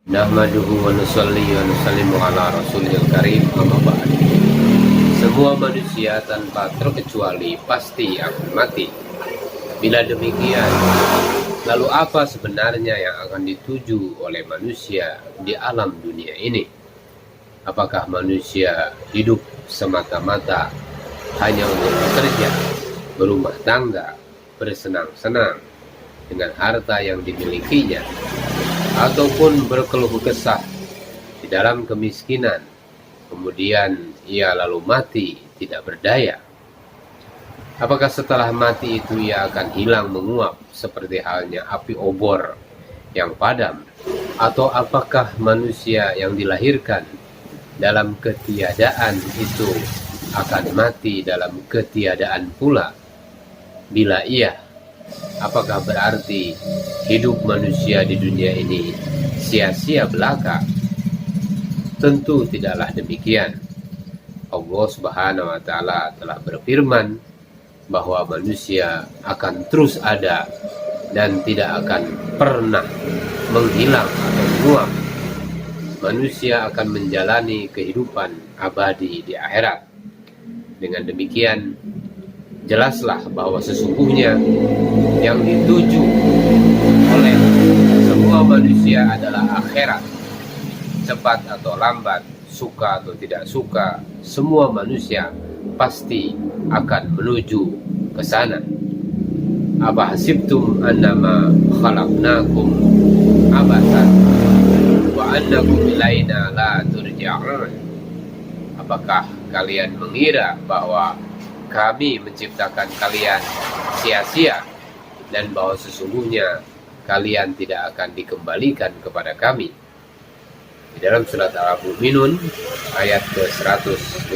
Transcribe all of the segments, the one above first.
Nahmaduhu wa nusalli wa nusallimu ala rasulil karim, amma ba'd. Semua manusia tanpa terkecuali pasti akan mati. Bila demikian, lalu apa sebenarnya yang akan dituju oleh manusia di alam dunia ini? Apakah manusia hidup semata-mata hanya untuk bekerja, berumah tangga, bersenang-senang dengan harta yang dimilikinya, ataupun berkeluh kesah di dalam kemiskinan, kemudian ia lalu mati tidak berdaya? Apakah setelah mati itu ia akan hilang menguap seperti halnya api obor yang padam? Atau apakah manusia yang dilahirkan dalam ketiadaan itu akan mati dalam ketiadaan pula? Bila iya, apakah berarti hidup manusia di dunia ini sia-sia belaka? Tentu tidaklah demikian. Allah Subhanahu wa Ta'ala telah berfirman bahwa manusia akan terus ada dan tidak akan pernah menghilang atau menguap. Manusia akan menjalani kehidupan abadi di akhirat. Dengan demikian, jelaslah bahwa sesungguhnya yang dituju oleh semua manusia adalah akhirat. Cepat atau lambat, suka atau tidak suka, semua manusia pasti akan menuju ke sana. Apa hasibtum annama khalaqnakum abasan wa annakum ilaina la turja'un? Apakah kalian mengira bahwa kami menciptakan kalian sia-sia dan bahwa sesungguhnya kalian tidak akan dikembalikan kepada kami? Di dalam surat Al-Mu'minun ayat ke-115,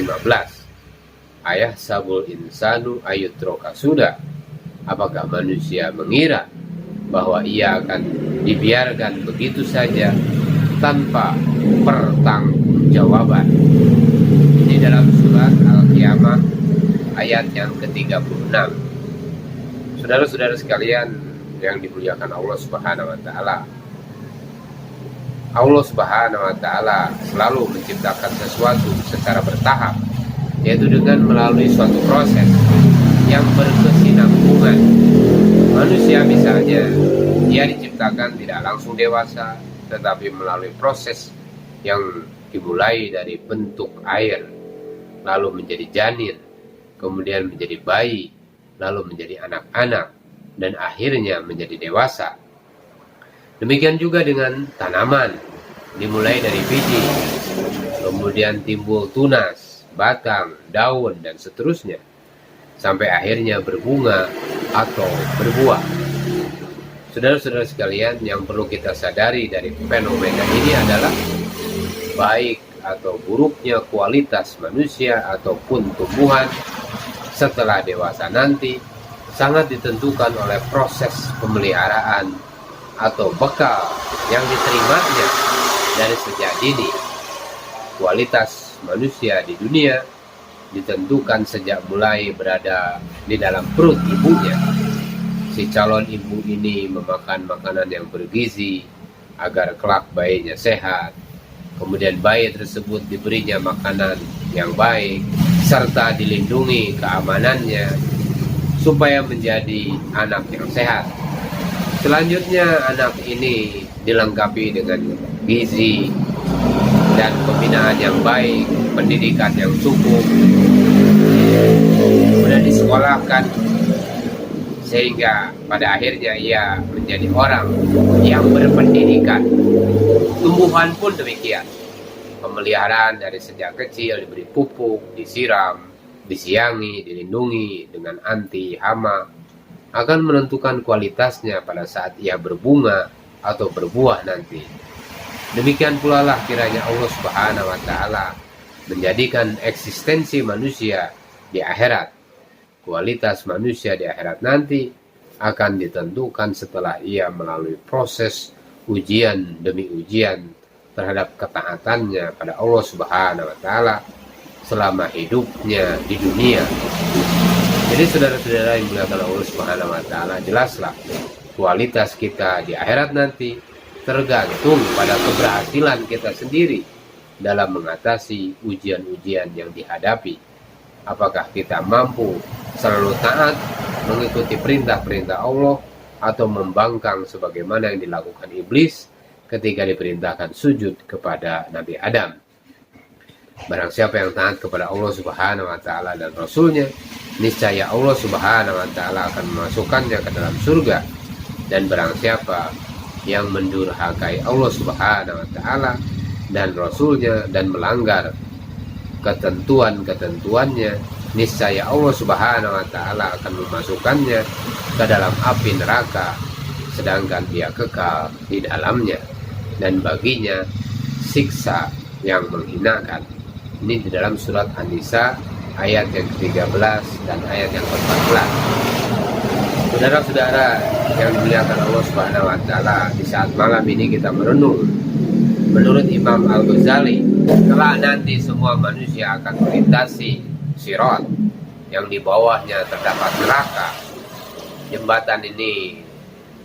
ayah sabul insanu ayutroka sudah. Apakah manusia mengira bahwa ia akan dibiarkan begitu saja tanpa pertanggungjawaban? Di dalam surat Al-Qiyamah ayat yang ke-36. Saudara-saudara sekalian yang dimuliakan Allah Subhanahu wa Ta'ala, Allah Subhanahu wa Ta'ala selalu menciptakan sesuatu secara bertahap, yaitu dengan melalui suatu proses yang berkesinambungan. Manusia misalnya, ia diciptakan tidak langsung dewasa, tetapi melalui proses yang dimulai dari bentuk air, lalu menjadi janin, kemudian menjadi bayi, lalu menjadi anak-anak, dan akhirnya menjadi dewasa. Demikian juga dengan tanaman, dimulai dari biji, kemudian timbul tunas, batang, daun, dan seterusnya, sampai akhirnya berbunga atau berbuah. Saudara-saudara sekalian, yang perlu kita sadari dari fenomena ini adalah baik atau buruknya kualitas manusia ataupun tumbuhan setelah dewasa nanti sangat ditentukan oleh proses pemeliharaan atau bekal yang diterimanya dari sejak dini. Kualitas manusia di dunia ditentukan sejak mulai berada di dalam perut ibunya. Si calon ibu ini memakan makanan yang bergizi agar kelak bayinya sehat. Kemudian bayi tersebut diberinya makanan yang baik serta dilindungi keamanannya supaya menjadi anak yang sehat. Selanjutnya anak ini dilengkapi dengan gizi dan pembinaan yang baik, pendidikan yang cukup, kemudian disekolahkan sehingga pada akhirnya ia menjadi orang yang berpendidikan. Tumbuhan pun demikian. Pemeliharaan dari sejak kecil, diberi pupuk, disiram, disiangi, dilindungi dengan anti hama, akan menentukan kualitasnya pada saat ia berbunga atau berbuah nanti. Demikian pula lah kiranya Allah Subhanahu wa Ta'ala menjadikan eksistensi manusia di akhirat. Kualitas manusia di akhirat nanti akan ditentukan setelah ia melalui proses ujian demi ujian terhadap ketaatannya pada Allah Subhanahu wa Ta'ala selama hidupnya di dunia. Jadi saudara-saudara yang dimuliakan Allah Subhanahu wa Ta'ala, jelaslah kualitas kita di akhirat nanti tergantung pada keberhasilan kita sendiri dalam mengatasi ujian-ujian yang dihadapi. Apakah kita mampu selalu taat mengikuti perintah-perintah Allah atau membangkang sebagaimana yang dilakukan iblis ketika diperintahkan sujud kepada Nabi Adam. Barang siapa yang taat kepada Allah Subhanahu wa taala dan Rasulnya, niscaya Allah Subhanahu wa taala akan memasukkannya ke dalam surga. Dan barang siapa yang mendurhakai Allah Subhanahu wa taala dan Rasulnya dan melanggar ketentuan-ketentuannya, niscaya Allah Subhanahu wa taala akan memasukkannya ke dalam api neraka, sedangkan dia kekal di dalamnya, dan baginya siksa yang menghinakan. Ini di dalam surat An-Nisa ayat yang ke-13 dan ayat yang ke-14. Saudara-saudara yang dimuliakan Allah Subhanahu wa taala, di saat malam ini kita merenung. Menurut Imam Al-Ghazali, kelak nanti semua manusia akan melintasi Sirat yang di bawahnya terdapat neraka. Jembatan ini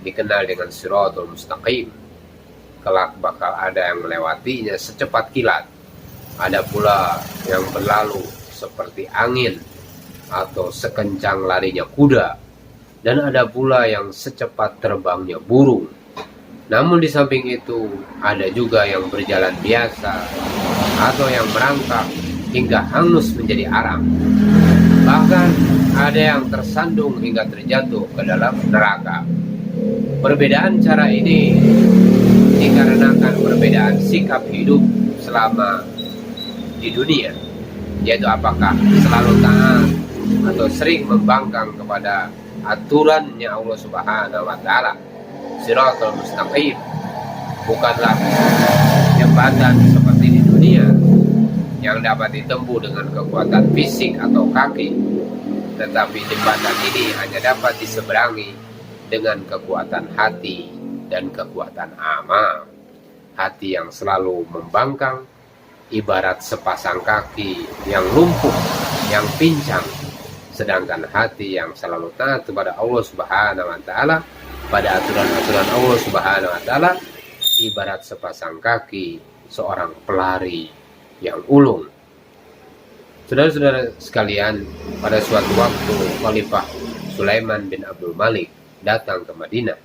dikenal dengan Siratul Mustaqim. Kelak bakal ada yang melewatinya secepat kilat. Ada pula yang berlalu seperti angin atau sekencang larinya kuda, dan ada pula yang secepat terbangnya burung. Namun di samping itu ada juga yang berjalan biasa atau yang merangkak hingga hangus menjadi arang. Bahkan ada yang tersandung hingga terjatuh ke dalam neraka. Perbedaan cara ini dikarenakan perbedaan sikap hidup selama di dunia, yaitu apakah selalu taat atau sering membangkang kepada aturannya Allah Subhanahu wa taala. Siratul Mustaqim bukanlah jembatan seperti di dunia yang dapat ditempuh dengan kekuatan fisik atau kaki, tetapi jembatan ini hanya dapat diseberangi dengan kekuatan hati dan kekuatan amal. Hati yang selalu membangkang ibarat sepasang kaki yang lumpuh, yang pincang, sedangkan hati yang selalu taat kepada Allah Subhanahu wa taala, pada aturan-aturan Allah Subhanahu wa taala, ibarat sepasang kaki seorang pelari yang ulung. Saudara-saudara sekalian, pada suatu waktu Khalifah Sulaiman bin Abdul Malik datang ke Madinah.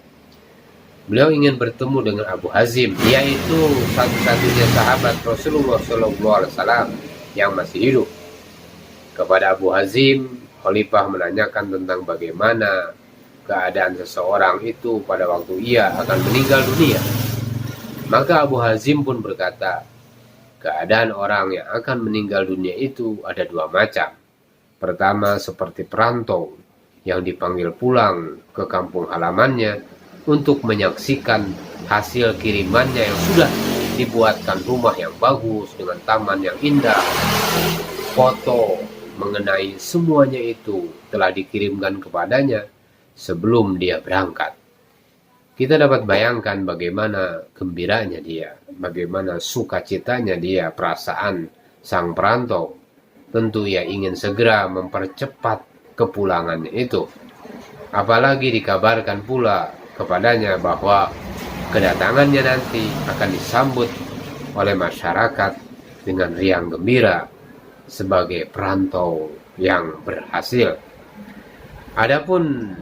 Beliau ingin bertemu dengan Abu Hazim, yaitu satu-satunya sahabat Rasulullah SAW yang masih hidup. Kepada Abu Hazim, Khalifah menanyakan tentang bagaimana keadaan seseorang itu pada waktu ia akan meninggal dunia. Maka Abu Hazim pun berkata, keadaan orang yang akan meninggal dunia itu ada dua macam. Pertama, seperti perantau yang dipanggil pulang ke kampung halamannya untuk menyaksikan hasil kirimannya yang sudah dibuatkan rumah yang bagus dengan taman yang indah. Foto mengenai semuanya itu telah dikirimkan kepadanya sebelum dia berangkat. Kita dapat bayangkan bagaimana gembiranya dia, bagaimana sukacitanya dia, perasaan sang perantau. Tentu ia ingin segera mempercepat kepulangannya itu. Apalagi dikabarkan pula kepadanya bahwa kedatangannya nanti akan disambut oleh masyarakat dengan riang gembira sebagai perantau yang berhasil. Adapun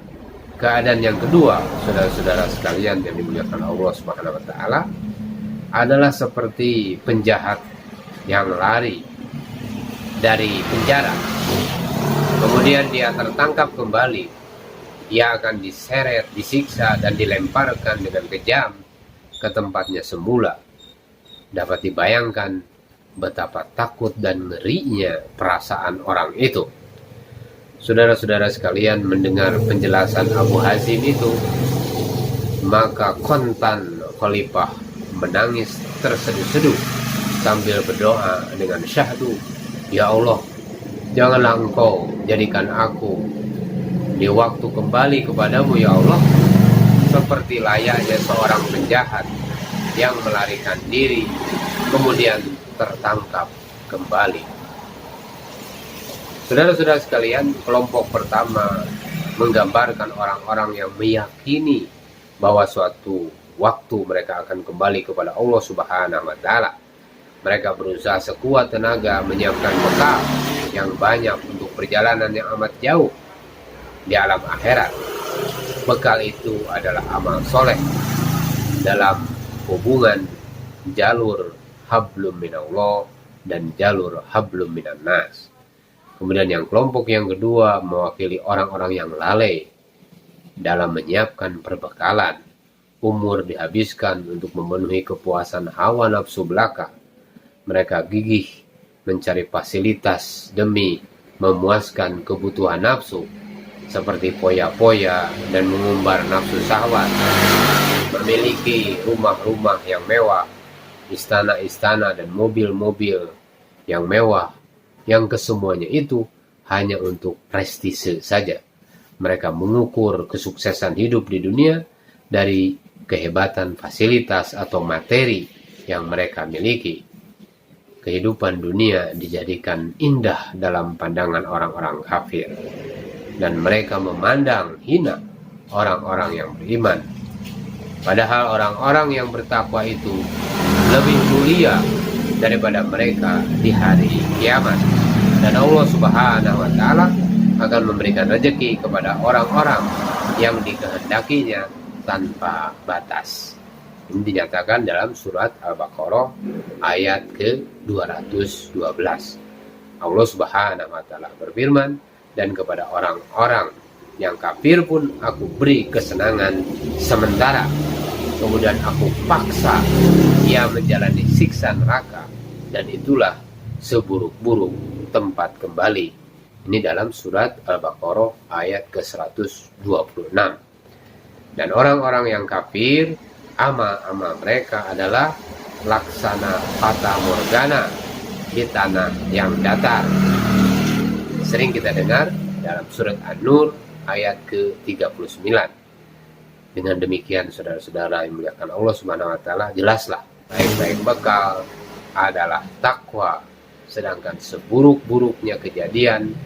keadaan yang kedua, saudara-saudara sekalian yang dimuliakan Allah Subhanahu wa taala, adalah seperti penjahat yang lari dari penjara. Kemudian dia tertangkap kembali. Ia akan diseret, disiksa, dan dilemparkan dengan kejam ke tempatnya semula. Dapat dibayangkan betapa takut dan ngerinya perasaan orang itu. Saudara-saudara sekalian, mendengar penjelasan Abu Hazim itu, maka kontan Khalifah menangis terseduh-seduh sambil berdoa dengan syahdu, ya Allah, janganlah Engkau jadikan aku di waktu kembali kepadamu ya Allah seperti layaknya seorang penjahat yang melarikan diri kemudian tertangkap kembali. Saudara-saudara sekalian, kelompok pertama menggambarkan orang-orang yang meyakini bahwa suatu waktu mereka akan kembali kepada Allah Subhanahu wa Ta'ala. Mereka berusaha sekuat tenaga menyiapkan bekal yang banyak untuk perjalanan yang amat jauh di alam akhirat. Bekal itu adalah amal soleh dalam hubungan jalur hablum minallah dan jalur hablum minan nas. Kemudian yang kelompok yang kedua mewakili orang-orang yang lalai dalam menyiapkan perbekalan. Umur dihabiskan untuk memenuhi kepuasan hawa nafsu belaka. Mereka gigih mencari fasilitas demi memuaskan kebutuhan nafsu, seperti poya-poya dan mengumbar nafsu syahwat, memiliki rumah-rumah yang mewah, istana-istana dan mobil-mobil yang mewah, yang kesemuanya itu hanya untuk prestise saja. Mereka mengukur kesuksesan hidup di dunia dari kehebatan fasilitas atau materi yang mereka miliki. Kehidupan dunia dijadikan indah dalam pandangan orang-orang kafir, dan mereka memandang hina orang-orang yang beriman. Padahal orang-orang yang bertakwa itu lebih mulia daripada mereka di hari kiamat. Dan Allah Subhanahu wa Ta'ala akan memberikan rezeki kepada orang-orang yang dikehendakinya tanpa batas. Ini dinyatakan dalam surat Al-Baqarah ayat ke-212. Allah Subhanahu wa Ta'ala berfirman, dan kepada orang-orang yang kafir pun aku beri kesenangan sementara, kemudian aku paksa ia menjalani siksa neraka, dan itulah seburuk-buruk tempat kembali. Ini dalam surat Al-Baqarah ayat ke-126. Dan orang-orang yang kafir, amal-amal mereka adalah laksana fata morgana di tanah yang datar. Sering kita dengar dalam surat An-Nur ayat ke-39. Dengan demikian, saudara-saudara yang dimuliakan Allah Subhanahu wa Ta'ala, jelaslah baik-baik bekal adalah takwa, sedangkan seburuk-buruknya kejadian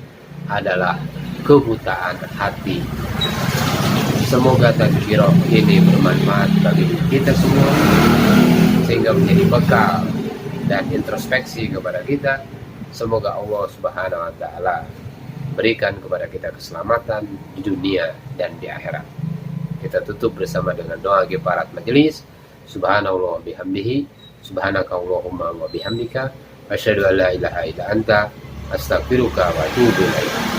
adalah kebutaan hati. Semoga tadzkirah ini bermanfaat bagi kita semua, sehingga menjadi bekal dan introspeksi kepada kita. Semoga Allah Subhanahu wa Ta'ala berikan kepada kita keselamatan di dunia dan di akhirat. Kita tutup bersama dengan doa kifarat majelis. Subhanallah bihamdihi, subhanaka Allahumma wa bihamdika, asyhadu an la ilaha illa anta, astaghfiruka wa atubu ilaik.